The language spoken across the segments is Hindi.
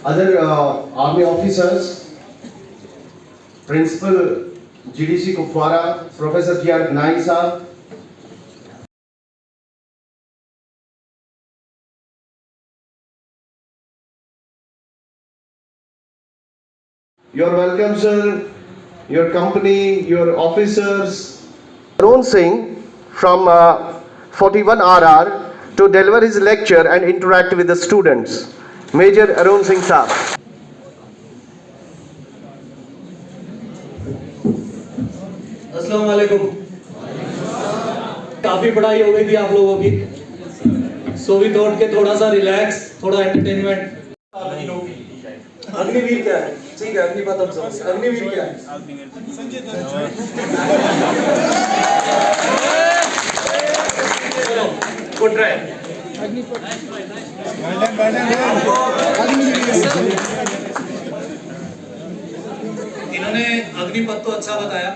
other army officers, Principal GDC Kupwara, Professor G.R. Gnai Sahab, you're welcome, sir. Your company, your officers. Arun Singh from 41 RR to deliver his lecture and interact with the students. Major Arun Singh Sahab. अस्सलाम वालेकुम। काफी पढ़ाई हो गई थी आप लोगों की, सो वी थॉट के थोड़ा सा रिलैक्स, थोड़ा एंटरटेनमेंट। अग्निवीर क्या है? ठीक है, अग्निपथ हम समझ। अग्निवीर क्या है? चलो गुड ट्राई। इन्होंने अग्निपथ तो अच्छा बताया,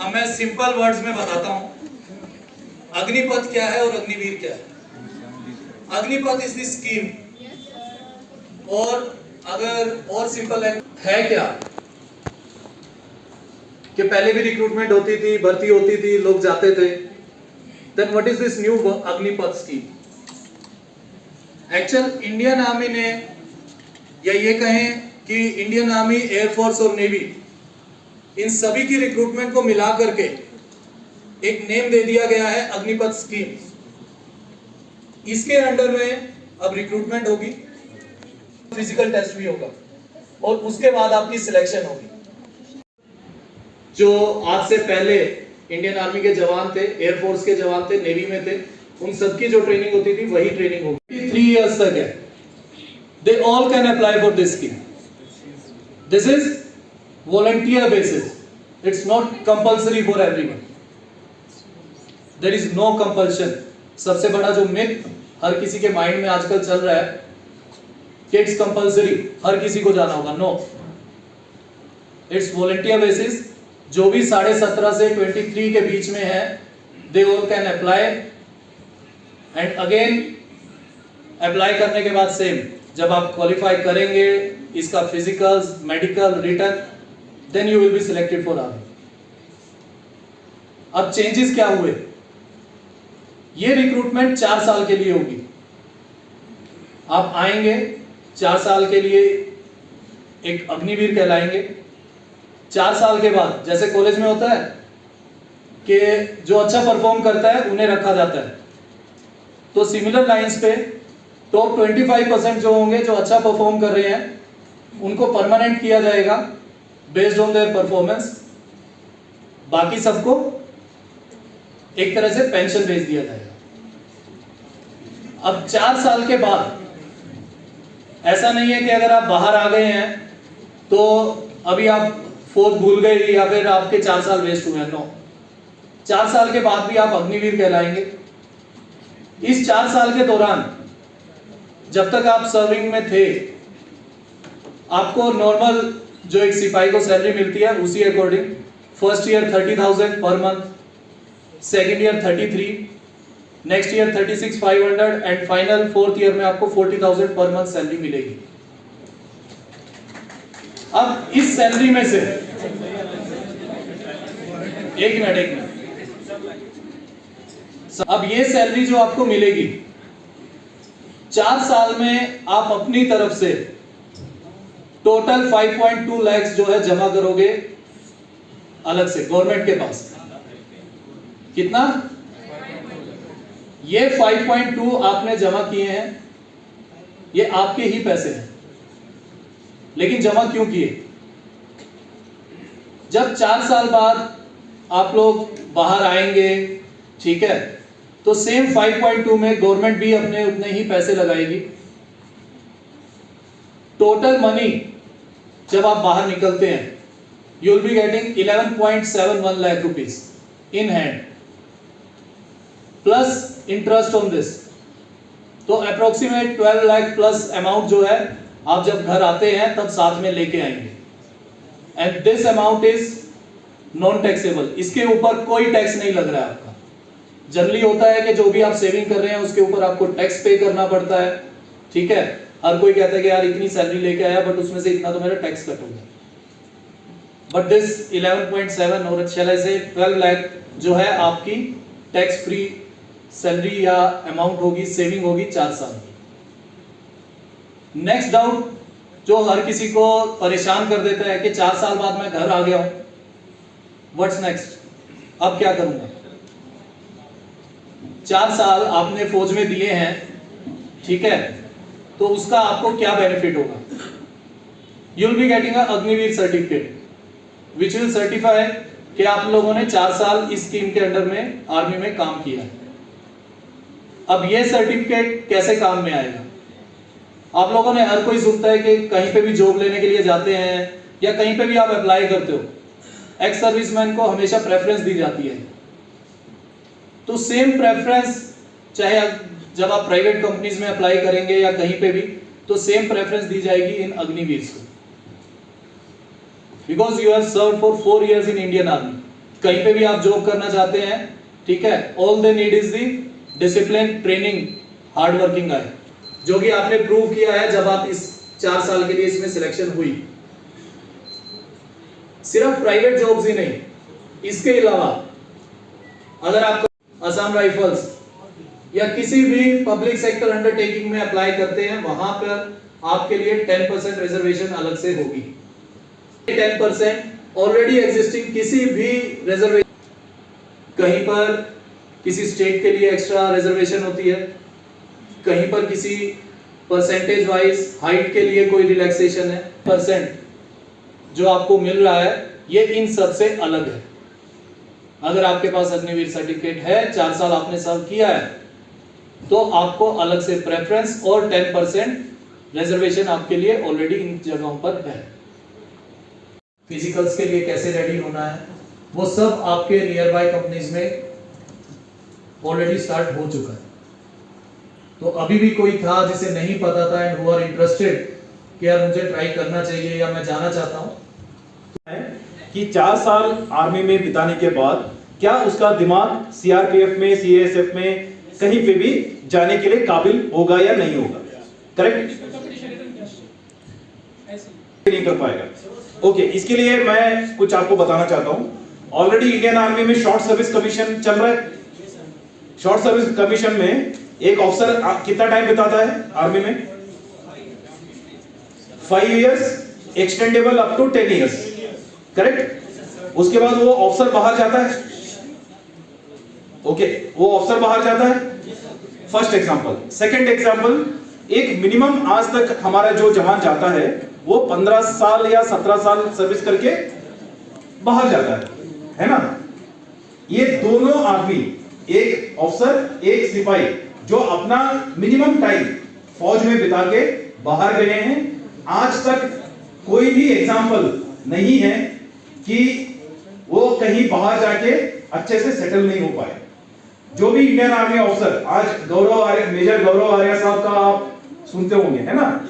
अब मैं सिंपल वर्ड्स में बताता हूं अग्निपथ क्या है और अग्निवीर क्या है। अग्निपथ इज द स्कीम, और अगर और सिंपल है क्या कि पहले भी रिक्रूटमेंट होती थी, भर्ती होती थी, लोग जाते थे। Then what is this new Agnipath scheme? Actual Indian army ने, या ये कहें कि इंडियन आर्मी, एयरफोर्स और नेवी, इन सभी की रिक्रूटमेंट को मिला करके एक नेम दे दिया गया है अग्निपथ स्कीम। इसके अंडर में अब रिक्रूटमेंट होगी, फिजिकल टेस्ट भी होगा, और उसके बाद आपकी सिलेक्शन होगी। जो आज से पहले इंडियन आर्मी के जवान थे, एयरफोर्स के जवान थे, नेवी में थे, उन सबकी जो ट्रेनिंग होती थी वही ट्रेनिंग होगी। 3 इयर्स तक है। They all can apply for this scheme. This is volunteer basis, it's not compulsory for everyone, there is no compulsion। सबसे बड़ा जो मिथ हर किसी के माइंड में आजकल चल रहा है कि इट्स कंपल्सरी, हर किसी को जाना होगा। No, it's volunteer basis. जो भी 17.5 से 23 के बीच में है, they all can apply, and again apply करने के बाद सेम, जब आप क्वालिफाई करेंगे, इसका physicals, medical, written, then you will be selected for army। अब चेंजेस क्या हुए? ये रिक्रूटमेंट 4 साल के लिए होगी। आप आएंगे 4 साल के लिए, एक अग्निवीर कहलाएंगे। 4 साल के बाद, जैसे कॉलेज में होता है कि जो अच्छा परफॉर्म करता है उन्हें रखा जाता है, तो सिमिलर लाइंस पे टॉप 25% जो होंगे, जो अच्छा परफॉर्म कर रहे हैं, उनको परमानेंट किया जाएगा बेस्ड ऑन देयर परफॉर्मेंस। बाकी सबको एक तरह से पेंशन भेज दिया जाएगा। अब 4 साल के बाद ऐसा नहीं है कि अगर आप बाहर आ गए हैं तो अभी आप फोर्थ भूल गए या फिर आपके 4 साल वेस्ट हुए हैं। नो, 4 साल के बाद भी आप अग्निवीर कहलाएंगे। इस 4 साल के दौरान जब तक आप सर्विंग में थे, आपको नॉर्मल जो एक सिपाही को सैलरी मिलती है उसी according, first year 30,000 per month, second year 33, next year 36,500, and final 4th year में आपको 40,000 पर मंथ सैलरी मिलेगी। अब इस सैलरी में से एक मिनट, अब ये सैलरी जो आपको मिलेगी, 4 साल में आप अपनी तरफ से टोटल 5.2 लाख जो है जमा करोगे अलग से गवर्नमेंट के पास। कितना? ये 5.2 आपने जमा किए हैं, ये आपके ही पैसे हैं। लेकिन जमा क्यों किए? जब 4 साल बाद आप लोग बाहर आएंगे, ठीक है, तो सेम 5.2 में गवर्नमेंट भी अपने उतने ही पैसे लगाएगी। टोटल मनी जब आप बाहर निकलते हैं, you will be getting 11.71 lakh rupees in hand plus interest on this, तो अप्रोक्सीमेट 12 लाख प्लस अमाउंट जो है आप जब घर आते हैं तब साथ में लेके आएंगे। And this amount is non taxable, इसके ऊपर कोई टैक्स नहीं लग रहा है आपका। जनरली होता है कि जो भी आप सेविंग कर रहे हैं उसके ऊपर आपको टैक्स पे करना पड़ता है, ठीक है, हर कोई कहता है कि यार इतनी सैलरी लेके आया बट उसमें से इतना तो मेरा टैक्स कट हो गया। बट दिस 11.7 और शैल आई से 12 लाख जो है आपकी टैक्स फ्री सैलरी या अमाउंट होगी, सेविंग होगी 4 साल की। नेक्स्ट डाउट जो हर किसी को परेशान कर देता है कि 4 साल बाद मैं घर आ गया हूं, व्हाट्स नेक्स्ट, अब क्या करूंगा। 4 साल आपने फौज में दिए हैं, ठीक है, तो उसका आपको क्या बेनिफिट होगा। You will be getting a Agniveer certificate which will certify कि आप लोगों ने 4 साल इस स्कीम के अंडर में आर्मी में काम किया है। अब ये सर्टिफिकेट कैसे काम में आएगा। आप लोगों ने, हर कोई सुनता है कि कहीं पे भी जॉब लेने के लिए जाते हैं या कहीं पे भी आप अप्लाई करते हो, एक्स सर्विसमैन को हमेशा प्रेफरेंस दी जाती है। तो सेम प्रेफरेंस चाहे जब आप प्राइवेट कंपनीज में अप्लाई करेंगे या कहीं पे भी, तो सेम प्रेफरेंस दी जाएगी इन अग्निवीर को, because you have served for 4 years in Indian army. कहीं पे भी आप जॉब करना चाहते हैं, ठीक है, all they need is the discipline, training, hard working है, जो कि आपने प्रूव किया है जब आप इस 4 साल के लिए इसमें सिलेक्शन हुई। सिर्फ प्राइवेट जॉब्स ही नहीं, इसके अलावा अगर आप असम राइफल्स या किसी भी पब्लिक सेक्टर अंडरटेकिंग में अप्लाई करते हैं, वहां पर आपके लिए 10% रिजर्वेशन अलग से होगी। 10% ऑलरेडी एग्जिस्टिंग किसी भी रिजर्वेशन, कहीं पर किसी स्टेट के लिए एक्स्ट्रा रिजर्वेशन होती है, कहीं पर किसी परसेंटेज वाइज हाइट के लिए कोई रिलैक्सेशन है, परसेंट जो आपको मिल रहा है ये इन सब से अलग है। अगर आपके पास अग्निवीर सर्टिफिकेट है, 4 साल आपने सर्व किया है, तो आपको अलग से प्रेफरेंस और 10% रिजर्वेशन आपके लिए ऑलरेडी इन जगहों पर है। फिजिकल्स के लिए कैसे रेडी होना है, वो सब आपके नियर बाय कंपनीज में ऑलरेडी स्टार्ट हो चुका है। तो अभी भी कोई था जिसे नहीं पता था एंड हु आर इंटरेस्टेड कि यार मुझे ट्राई करना चाहिए या मैं जाना चाहता हूं, कि 4 साल आर्मी में बिताने के बाद क्या उसका दिमाग सीआरपीएफ में, सीएएसएफ में कहीं पे भी जाने के लिए काबिल होगा या नहीं होगा। करेक्ट, नहीं कर पाएगा। ओके, इसके लिए मैं कुछ आपको बताना चाहता हूं। ऑलरेडी इंडियन आर्मी में शॉर्ट सर्विस कमीशन चल रहा है। शॉर्ट सर्विस कमीशन में एक ऑफिसर कितना टाइम बिताता है आर्मी में? 5 years, extendable up to 10 years. Correct, उसके बाद वो ऑफिसर बाहर जाता है। ओके, वो ऑफिसर बाहर जाता है, फर्स्ट एग्जांपल। सेकंड एग्जांपल, एक मिनिमम आज तक हमारा जो जवान जाता है वो 15 साल या 17 साल सर्विस करके बाहर जाता है ना। ये दोनों आदमी, एक ऑफिसर एक सिपाही, जो अपना मिनिमम टाइम फौज में बिता के बाहर गए हैं, आज तक कोई भी एग्जांपल नहीं है कि वो कहीं बाहर जाके अच्छे से सेटल नहीं हो पाए। जो भी इंडियन आर्मी ऑफिसर, आज गौरव आर्य, मेजर गौरव आर्य साहब का आप सुनते होंगे, है ना।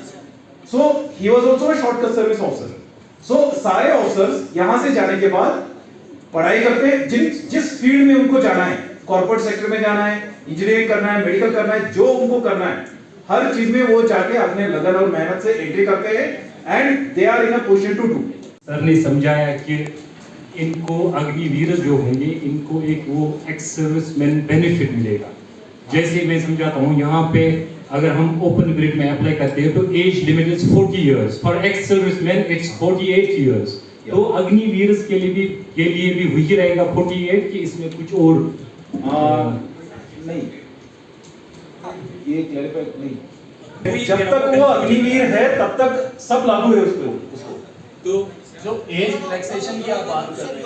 So he was also a shortcut service officer. So सारे ऑफिसर्स यहां से जाने के बाद पढ़ाई करते हैं, जिस फील्ड में उनको जाना है, कॉर्पोरेट सेक्टर में जाना है, इंजीनियरिंग करना है, मेडिकल करना है, जो उनको करना है, हर चीज में वो जाके अपने लगन और मेहनत से एंट्री करते हैं and they are in a position to do. Sir ने समझाया कि इनको अग्निवीर जो होंगे इनको एक वो एक्स सर्विसमैन बेनिफिट मिलेगा। जैसे मैं समझाता हूँ, यहाँ पे अगर हम ओपन ग्रिड में अप्लाई करते हैं तो age limit is 40 years, for ex serviceman it's 48 years. तो अग्निवीर के लिए भी वही रहेगा 48 कि इसमें कुछ और नहीं, ये क्लैरिफाई नहीं। जब तक वो अग्निवीर है तब तक सब लागू है उसको। तो जो एज रिलैक्सेशन की आप बात कर रहे हैं,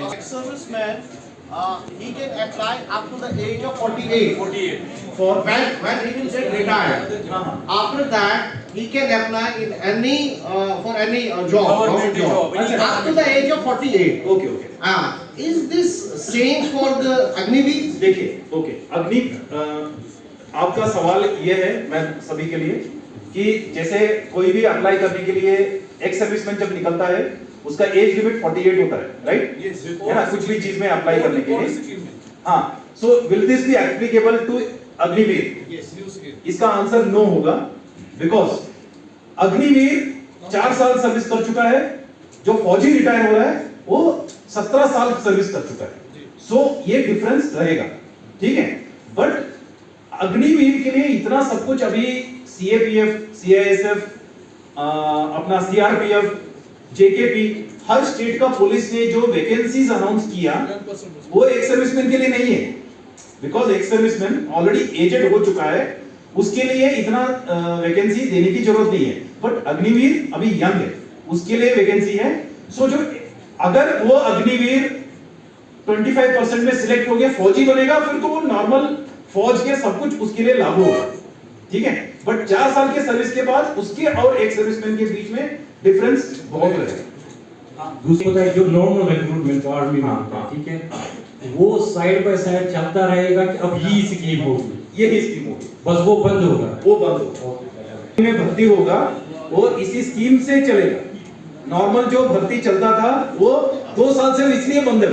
Ex-serviceman, he can apply up to the age of 48. 48 For when he will get retired. After that, he can apply in any for any job. Government job. Up to the age of 48. Okay. Is this same for the Agniveer? देखिए, ओके, अग्नि आपका सवाल ये है, मैं सभी के लिए, कि जैसे कोई भी अप्लाई करने के लिए एक्स सर्विसमैन जब निकलता है उसका एज लिमिट 48 होता है, राइट? है ना, कुछ भी चीज में अप्लाई करने के लिए। हाँ, so will this be applicable to Agniveer? इसका आंसर नो होगा, बिकॉज अग्निवीर 4 साल सर्विस कर चुका है, जो फौजी रिटायर हो रहा है वो 17 साल सर्विस कर चुका है। सो ये डिफरेंस रहेगा, ठीक है। बट अग्निवीर के लिए इतना सब कुछ अभी सीएपीएफ, सीआईएसएफ, अपना सीआरपीएफ, जेकेपी, हर स्टेट का पुलिस ने जो वैकेंसीज अनाउंस किया वो एक सर्विसमैन के लिए नहीं है, बिकॉज एक सर्विसमैन ऑलरेडी एजेड हो चुका है, उसके लिए इतना वैकेंसी देने की जरूरत नहीं है। बट अग्निवीर अभी यंग है, उसके लिए वैकेंसी है। सो जो अगर वो अग्निवीर 25% में सिलेक्ट हो गया, फौजी बनेगा, फिर तो वो नॉर्मल फौज के सब कुछ उसके लिए लागू होगा, ठीक है। बट 4 साल के सर्विस के बाद उसके और एक सर्विसमैन के बीच में डिफरेंस बहुत रहेगा। दूसरा है जो नॉर्मल रिक्रूटमेंट आर्मी में होता है, ठीक है, वो साइड बाय साइड चलता रहेगा कि अब ये स्कीम होगी, यही स्कीम होगी, बस वो बंद होगा, वो बंद होगा, में भर्ती होगा वो इसी स्कीम से चलेगा। नॉर्मल जो भर्ती चलता था वो 2 साल से इसलिए बंद है।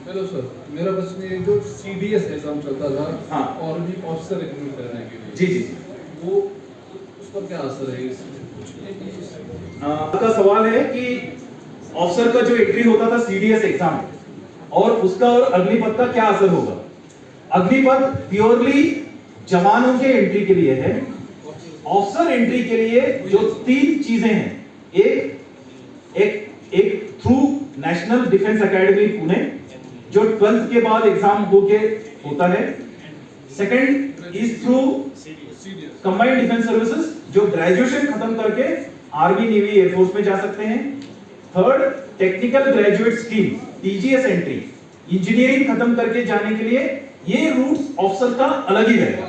हेलो सर, मेरा प्रश्न ये जो सीडीएस एग्जाम चलता था, हाँ, और भी ऑफिसर रिक्रूट करने के लिए, जी जी, वो उस पर क्या असर है? आपका सवाल है कि ऑफिसर का जो एंट्री होता था सीडीएस एग्जाम और उसका और अग्निपथ का क्या असर होगा। अग्निपथ प्योरली जवानों के एंट्री के लिए है, ऑफिसर एंट्री के लिए जो 3 चीजें हैं, एक through national defence academy Pune जो 12th के बाद एग्जाम होके होता है, second is through combined defence services जो ग्रेजुएशन खत्म करके आर्मी, नेवी, एयरफोर्स में जा सकते हैं, third technical graduate scheme TGS entry, engineering खत्म करके जाने के लिए ये रूट्स ऑफिसर का अलग ही रहेगा।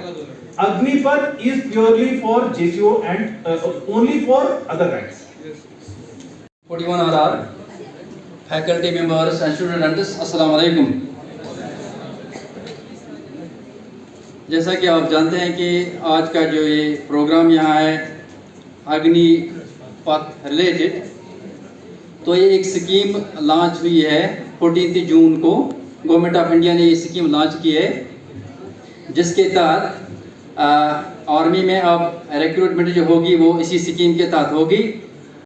Agnipath is purely for JCO and only for other ranks. 41 RR, faculty members and students, अस्सलाम वालेकुम। जैसा कि आप जानते हैं कि आज का जो ये प्रोग्राम यहाँ है अग्निपथ रिलेटेड, तो ये एक स्कीम लॉन्च हुई है 14 जून को। गवर्नमेंट ऑफ इंडिया ने ये स्कीम लॉन्च की है, जिसके तहत आर्मी में अब रिक्रूटमेंट जो होगी वो इसी स्कीम के तहत होगी।